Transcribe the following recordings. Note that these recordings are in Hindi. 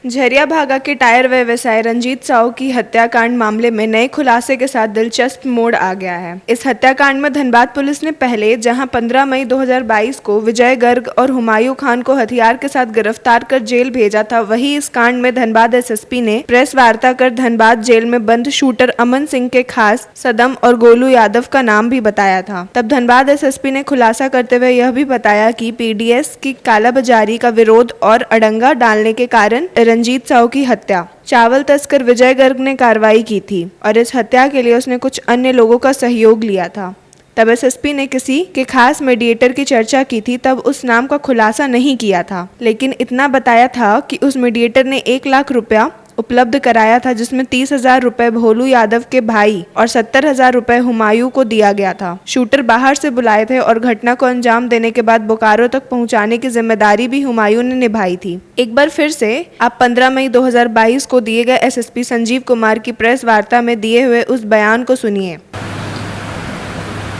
झरिया भागा के टायर व्यवसायी रंजीत साहू की हत्याकांड मामले में नए खुलासे के साथ दिलचस्प मोड़ आ गया है। इस हत्याकांड में धनबाद पुलिस ने पहले जहां 15 मई 2022 को विजय गर्ग और हुमायूं खान को हथियार के साथ गिरफ्तार कर जेल भेजा था, वहीं इस कांड में धनबाद एसएसपी ने प्रेस वार्ता कर धनबाद जेल में बंद शूटर अमन सिंह के खास सदम और गोलू यादव का नाम भी बताया था। तब धनबाद एसएसपी ने खुलासा करते हुए यह भी बताया कि पीडीएस की कालाबाजारी का विरोध और अड़ंगा डालने के कारण रंजीत साहू की हत्या चावल तस्कर विजय गर्ग ने कार्रवाई की थी और इस हत्या के लिए उसने कुछ अन्य लोगों का सहयोग लिया था। तब एसएसपी ने किसी के खास मीडिएटर की चर्चा की थी, तब उस नाम का खुलासा नहीं किया था, लेकिन इतना बताया था कि उस मीडिएटर ने 1 लाख रुपया उपलब्ध कराया था, जिसमें 30,000 रुपए भोलू यादव के भाई और 70,000 रुपए हुमायूं को दिया गया था। शूटर बाहर से बुलाए थे और घटना को अंजाम देने के बाद बोकारो तक पहुंचाने की जिम्मेदारी भी हुमायूं ने निभाई थी। एक बार फिर से आप 15 मई 2022 को दिए गए एसएसपी संजीव कुमार की प्रेस वार्ता में दिए हुए उस बयान को सुनिए।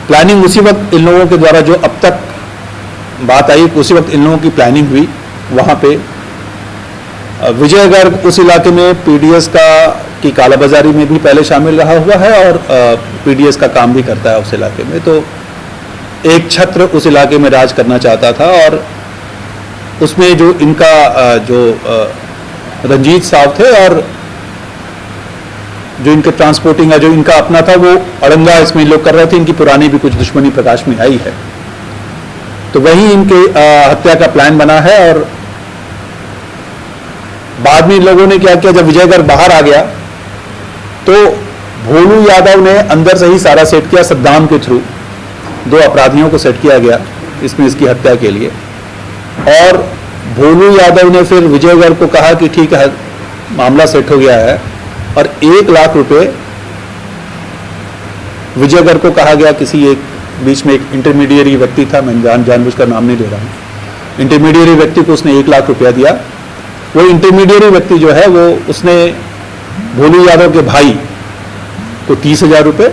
प्लानिंग उसी वक्त इन लोगों के द्वारा जो अब तक बात आई, उसी वक्त इन लोगों की प्लानिंग हुई। वहाँ पे विजय गर्ग उस इलाके में पीडीएस की कालाबाजारी में भी पहले शामिल रहा हुआ है और पीडीएस का काम भी करता है उस इलाके में। तो एक छत्र उस इलाके में राज करना चाहता था और उसमें जो इनका रंजीत साहब थे और जो इनके ट्रांसपोर्टिंग है, जो इनका अपना था, वो अड़ंगा इसमें लोग कर रहे थे। इनकी पुरानी भी कुछ दुश्मनी प्रकाश में आई है, तो वही इनके हत्या का प्लान बना है। और बाद में इन लोगों ने क्या किया, जब विजय गर्ग बाहर आ गया तो भोलू यादव ने अंदर से ही सारा सेट किया। सद्दाम के थ्रू 2 अपराधियों को सेट किया गया इसमें इसकी हत्या के लिए। और भोलू यादव ने फिर विजय गर्ग को कहा कि ठीक है, मामला सेट हो गया है, और 1 लाख रुपए विजय गर्ग को कहा गया। किसी एक बीच में एक इंटरमीडिएरी व्यक्ति था, मैं जानबूझकर नाम नहीं ले रहा हूं, इंटरमीडिएरी व्यक्ति को उसने 1 लाख रुपया दिया। वो इंटरमीडिएरी व्यक्ति जो है वो उसने भोलू यादव के भाई को 30,000 रुपए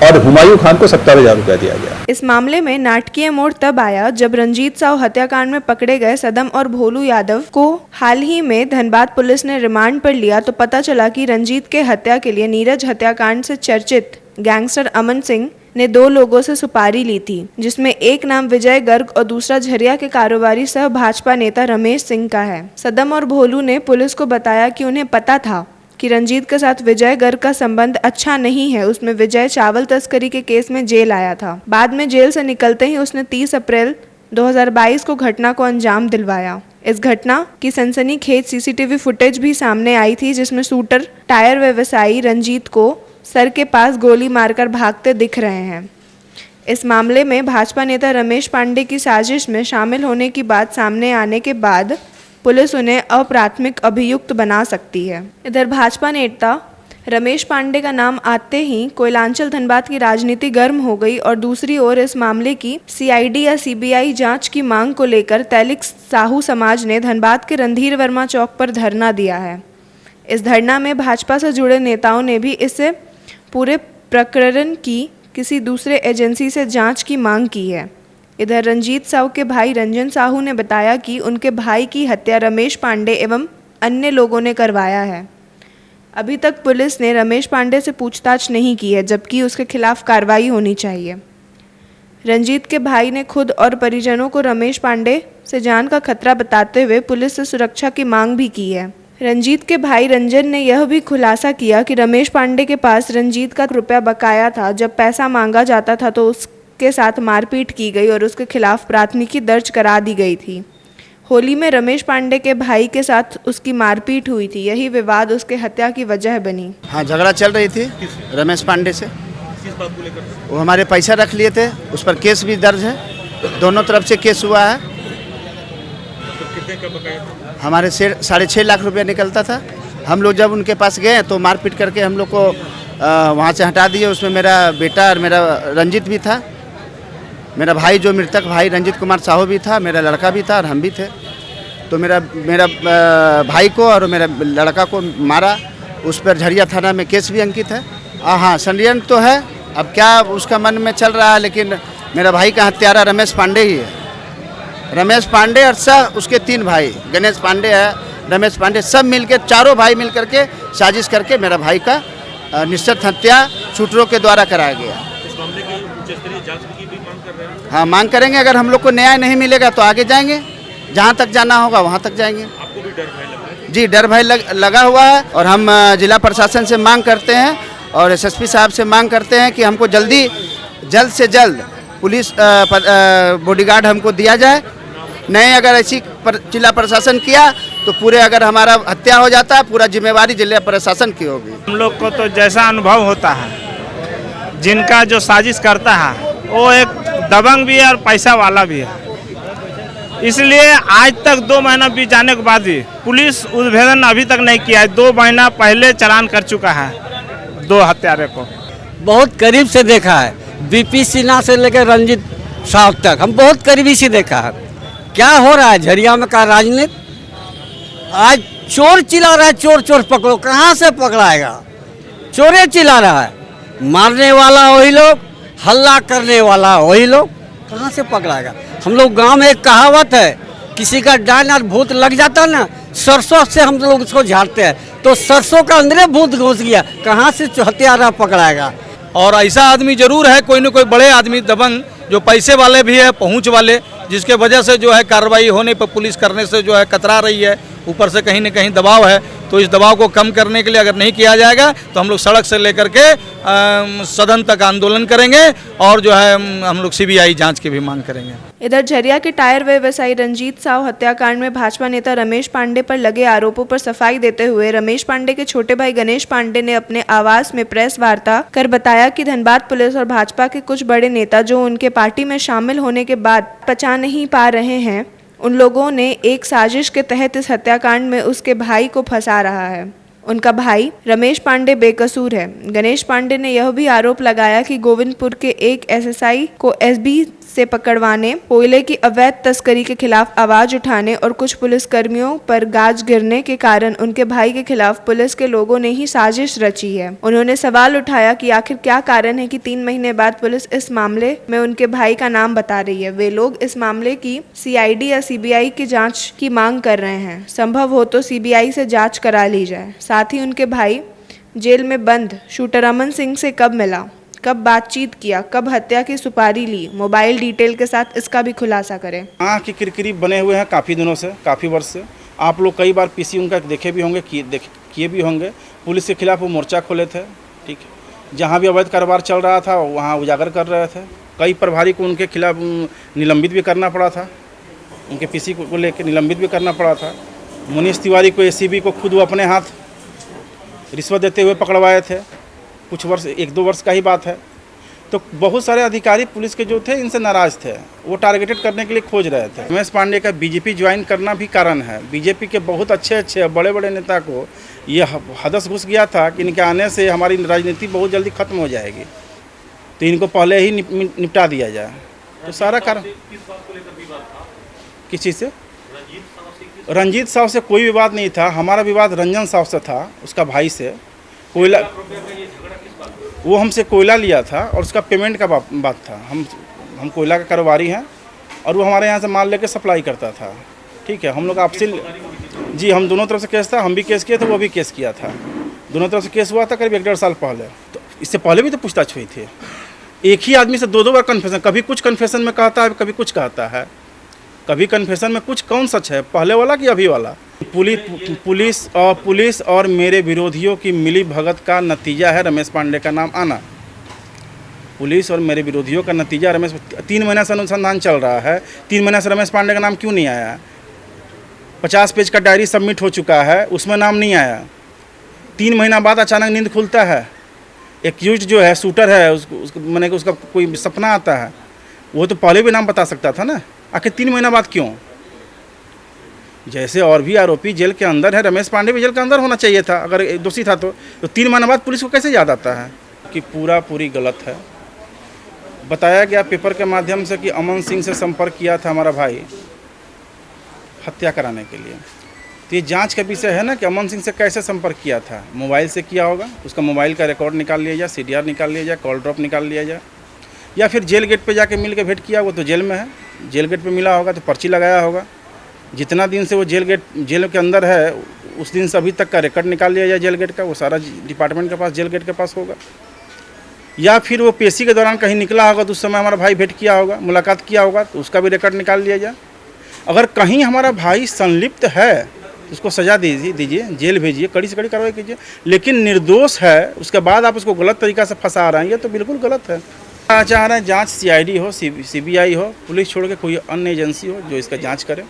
और हुमायूं खान को 70,000 रुपया दिया गया। इस मामले में नाटकीय मोड़ तब आया जब रंजीत साहू हत्याकांड में पकड़े गए सदम और भोलू यादव को हाल ही में धनबाद पुलिस ने रिमांड पर लिया, तो पता चला कि रंजीत के हत्या के लिए नीरज हत्याकांड से चर्चित गैंगस्टर अमन सिंह ने 2 लोगों से सुपारी ली थी, जिसमें एक नाम विजय गर्ग और दूसरा झरिया के कारोबारी सह भाजपा नेता रमेश सिंह का है। सदम और भोलू ने पुलिस को बताया कि उन्हें पता था कि रंजीत के साथ विजय गर्ग का संबंध अच्छा नहीं है। उसमें विजय चावल तस्करी के केस में जेल आया था। बाद में जेल से निकलते ही उसने 30 अप्रैल 2022 को घटना को अंजाम दिलवाया। इस घटना की सनसनीखेज सीसीटीवी फुटेज भी सामने आई थी, जिसमें शूटर टायर व्यवसायी रंजीत को सर के पास गोली मारकर भागते दिख रहे हैं। इस मामले में भाजपा नेता रमेश पांडे की साजिश में शामिल होने की बात सामने आने के बाद पुलिस उन्हें अप्राथमिक अभियुक्त बना सकती है। इधर भाजपा नेता रमेश पांडे का नाम आते ही कोयलांचल धनबाद की राजनीति गर्म हो गई और दूसरी ओर इस मामले की सीआईडी या सीबीआई जांच की मांग को लेकर तैलिक साहू समाज ने धनबाद के रणधीर वर्मा चौक पर धरना दिया है। इस धरना में भाजपा से जुड़े नेताओं ने भी इससे पूरे प्रकरण की किसी दूसरे एजेंसी से जांच की मांग की है। इधर रंजीत साहू के भाई रंजन साहू ने बताया कि उनके भाई की हत्या रमेश पांडे एवं अन्य लोगों ने करवाया है। अभी तक पुलिस ने रमेश पांडे से पूछताछ नहीं की है, जबकि उसके खिलाफ कार्रवाई होनी चाहिए। रंजीत के भाई ने खुद और परिजनों को रमेश पांडे से जान का खतरा बताते हुए पुलिस से सुरक्षा की मांग भी की है। रंजीत के भाई रंजन ने यह भी खुलासा किया कि रमेश पांडे के पास रंजीत का रुपया बकाया था। जब पैसा मांगा जाता था तो उसके साथ मारपीट की गई और उसके खिलाफ प्राथमिकी दर्ज करा दी गई थी। होली में रमेश पांडे के भाई के साथ उसकी मारपीट हुई थी, यही विवाद उसके हत्या की वजह बनी। हाँ, झगड़ा चल रही थी रमेश पांडे से। किस बात को लेकर? वो हमारे पैसा रख लिए थे, उस पर केस भी दर्ज है, दोनों तरफ से केस हुआ है। तो कितने का बकाया था? हमारे 6.5 लाख रुपया निकलता था। हम लोग जब उनके पास गए तो मारपीट करके हम लोग को वहाँ से हटा दिए। उसमें मेरा बेटा और मेरा रंजीत भी था, मेरा भाई जो मृतक भाई रंजीत कुमार साहू भी था, मेरा लड़का भी था और हम भी थे। तो मेरा भाई को और मेरा लड़का को मारा। उस पर झरिया थाना में केस भी अंकित है। हाँ, षड्यंत्र तो है, अब क्या उसका मन में चल रहा है, लेकिन मेरा भाई का हत्यारा रमेश पांडे ही है। रमेश पांडे और सह उसके 3 भाई, गणेश पांडे है, रमेश पांडे सब मिलकर, चारों भाई मिल करके साजिश करके मेरा भाई का निश्चित हत्या शूटरों के द्वारा कराया गया। इस मामले की उच्च स्तरीय जांच की भी मांग कर रहे हैं। हाँ, मांग करेंगे। अगर हम लोग को न्याय नहीं मिलेगा तो आगे जाएंगे, जहाँ तक जाना होगा वहाँ तक जाएंगे। आपको भी डर भय लग रहा है? जी, डर भय लगा हुआ है और हम जिला प्रशासन से मांग करते हैं और एसएसपी साहब से मांग करते हैं कि हमको जल्द से जल्द पुलिस बॉडीगार्ड हमको दिया जाए। नहीं, अगर ऐसी जिला प्रशासन किया तो पूरे, अगर हमारा हत्या हो जाता है, पूरा जिम्मेवारी जिला प्रशासन की होगी। हम लोग को तो जैसा अनुभव होता है, जिनका जो साजिश करता है वो एक दबंग भी है और पैसा वाला भी है। इसलिए आज तक 2 महीना बीत जाने के बाद भी पुलिस उद्भेदन अभी तक नहीं किया है। 2 महीना पहले चालान कर चुका है 2 हत्यारे को। बहुत करीब से देखा है, बीपी सिन्हा से लेकर रंजीत साहब तक हम बहुत करीबी से देखा है। क्या हो रहा है झरिया में का राजनीति? आज चोर चिल्ला रहा है, चोर चोर पकड़ो। कहाँ से पकड़ाएगा? चोरे चिल्ला रहा है, मारने वाला वही लोग, हल्ला करने वाला वही लोग, कहाँ से पकड़ाएगा? हम लोग गांव में एक कहावत है, किसी का डायन और भूत लग जाता ना, सरसों से हम लोग उसको झाड़ते हैं, तो सरसों का अंदर भूत घुस गया, कहाँ से हत्यारा पकड़ाएगा? और ऐसा आदमी जरूर है, कोई न कोई बड़े आदमी दबंग जो पैसे वाले भी है, पहुंच वाले, जिसके वजह से जो है कार्रवाई होने पर पुलिस करने से जो है कतरा रही है। ऊपर से कहीं न कहीं दबाव है, तो इस दबाव को कम करने के लिए अगर नहीं किया जाएगा तो हम लोग सड़क से लेकर के सदन तक आंदोलन करेंगे और जो है हम लोग सीबीआई जांच की भी मांग करेंगे। इधर झरिया के टायर व्यवसायी रंजीत साव हत्याकांड में भाजपा नेता रमेश पांडे पर लगे आरोपों पर सफाई देते हुए रमेश पांडे के छोटे भाई गणेश पांडे ने अपने आवास में प्रेस वार्ता कर बताया कि धनबाद पुलिस और भाजपा के कुछ बड़े नेता जो उनके पार्टी में शामिल होने के बाद पचा नहीं पा रहे हैं, उन लोगों ने एक साजिश के तहत इस हत्याकांड में उसके भाई को फंसा रहा है। उनका भाई रमेश पांडे बेकसूर है। गणेश पांडे ने यह भी आरोप लगाया कि गोविंदपुर के एक एसएसआई को एसबी से पकड़वाने, कोयले की अवैध तस्करी के खिलाफ आवाज उठाने और कुछ पुलिसकर्मियों पर गाज गिरने के कारण उनके भाई के खिलाफ पुलिस के लोगों ने ही साजिश रची है। उन्होंने सवाल उठाया कि आखिर क्या कारण है कि 3 महीने बाद पुलिस इस मामले में उनके भाई का नाम बता रही है। वे लोग इस मामले की सीआईडी या सीबीआई की जांच की मांग कर रहे हैं। संभव हो तो सीबीआई से जांच करा ली जाए। साथ ही उनके भाई जेल में बंद शूटर अमन सिंह से कब मिला, कब बातचीत किया, कब हत्या की सुपारी ली, मोबाइल डिटेल के साथ इसका भी खुलासा करें। आँख की किरकिरी बने हुए हैं काफ़ी दिनों से, काफ़ी वर्ष से। आप लोग कई बार पीसी उनका देखे भी होंगे, किए भी होंगे। पुलिस के खिलाफ वो मोर्चा खोले थे, ठीक है। जहाँ भी अवैध कारोबार चल रहा था वहाँ उजागर कर रहे थे। कई प्रभारी को उनके खिलाफ निलंबित भी करना पड़ा था, उनके पीसी को लेकर निलंबित भी करना पड़ा था। मुनीष तिवारी को एसीबी को खुद वो अपने हाथ रिश्वत देते हुए पकड़वाए थे, कुछ वर्ष, 1-2 वर्ष का ही बात है। तो बहुत सारे अधिकारी पुलिस के जो थे इनसे नाराज थे, वो टारगेटेड करने के लिए खोज रहे थे। रमेश पांडे का बीजेपी ज्वाइन करना भी कारण है। बीजेपी के बहुत अच्छे बड़े बड़े नेता को ये हदस घुस गया था कि इनके आने से हमारी राजनीति बहुत जल्दी खत्म हो जाएगी, तो इनको पहले ही निपटा दिया जाए। तो सारा कारण किस चीज़ से? रंजीत साहब से कोई विवाद नहीं था। हमारा विवाद रंजन साहब से था, उसका भाई से। कोयला, वो हमसे कोयला लिया था और उसका पेमेंट का बात था। हम कोयला का कारोबारी हैं और वो हमारे यहाँ से माल लेके सप्लाई करता था, ठीक है। हम लोग आपसे जी, हम दोनों तरफ से केस था, हम भी केस किए थे, वो भी केस किया था। दोनों तरफ से केस हुआ था करीब 1-1.5 साल पहले। तो इससे पहले भी तो पूछताछ हुई थी। एक ही आदमी से 2-2 बार कन्फेशन, कभी कुछ कन्फेशन में कहता है, कभी कुछ कहता है, कभी कन्फेशन में कुछ। कौन सच है, पहले वाला कि अभी वाला? पुलिस और मेरे विरोधियों की मिली भगत का नतीजा है रमेश पांडे का नाम आना। पुलिस और मेरे विरोधियों का नतीजा रमेश, 3 महीने से अनुसंधान चल रहा है। 3 महीने से रमेश पांडे का नाम क्यों नहीं आया? 50 पेज का डायरी सबमिट हो चुका है, उसमें नाम नहीं आया। 3 महीना बाद अचानक नींद खुलता है। एक्यूज्ड जो है, शूटर है, मैंने उसका कोई सपना आता है, वो तो पहले भी नाम बता सकता था ना। आखिर 3 महीना बाद क्यों? जैसे और भी आरोपी जेल के अंदर है, रमेश पांडे भी जेल के अंदर होना चाहिए था अगर दोषी था। तो 3 महीने बाद पुलिस को कैसे याद आता है कि पूरी गलत है। बताया गया पेपर के माध्यम से कि अमन सिंह से संपर्क किया था हमारा भाई हत्या कराने के लिए। तो ये जांच का विषय है ना कि अमन सिंह से कैसे संपर्क किया था। मोबाइल से किया होगा, उसका मोबाइल का रिकॉर्ड निकाल लिया जाए, CDR निकाल लिया जाए, कॉल ड्रॉप निकाल लिया जाए, या फिर जेल गेट पे जाके मिल के भेंट किया। वो तो जेल में है, जेल गेट पे मिला होगा तो पर्ची लगाया होगा, जितना दिन से वो जेल के अंदर है उस दिन से अभी तक का रिकॉर्ड निकाल लिया जाए जेल गेट का, वो सारा डिपार्टमेंट के पास जेल गेट के पास होगा। या फिर वो पेशी के दौरान कहीं निकला होगा तो उस समय हमारा भाई भेंट किया होगा, मुलाकात किया होगा, तो उसका भी रिकॉर्ड निकाल लिया जाए। अगर कहीं हमारा भाई संलिप्त है तो उसको सज़ा दीजिए, जेल भेजिए, कड़ी से कड़ी कार्रवाई कीजिए। लेकिन निर्दोष है उसके बाद आप उसको गलत तरीक़ा से फंसा रहे हैं, ये तो बिल्कुल गलत है। चाह रहे हैं जाँच CID हो, CBI हो, पुलिस छोड़ के कोई अन्य एजेंसी हो जो इसका जाँच करे।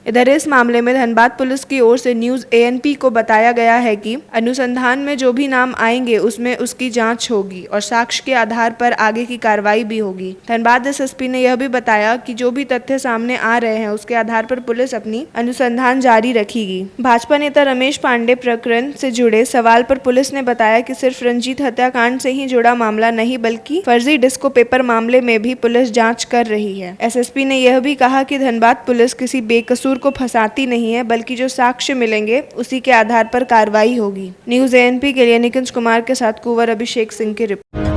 इधर इस मामले में धनबाद पुलिस की ओर से न्यूज़ ANP को बताया गया है कि अनुसंधान में जो भी नाम आएंगे उसमें उसकी जांच होगी और साक्ष्य के आधार पर आगे की कार्रवाई भी होगी। धनबाद SSP ने यह भी बताया कि जो भी तथ्य सामने आ रहे हैं उसके आधार पर पुलिस अपनी अनुसंधान जारी रखेगी। भाजपा नेता रमेश पांडे प्रकरण से जुड़े सवाल पर पुलिस ने बताया कि सिर्फ रंजीत हत्याकांड से ही जुड़ा मामला नहीं बल्कि फर्जी डिस्को पेपर मामले में भी पुलिस जाँच कर रही है। SSP ने यह भी कहा कि धनबाद पुलिस किसी बेकसूर को फंसाती नहीं है बल्कि जो साक्ष्य मिलेंगे उसी के आधार पर कार्रवाई होगी। न्यूज़ ANP के लिए निकुंज कुमार के साथ कुंवर अभिषेक सिंह की रिपोर्ट।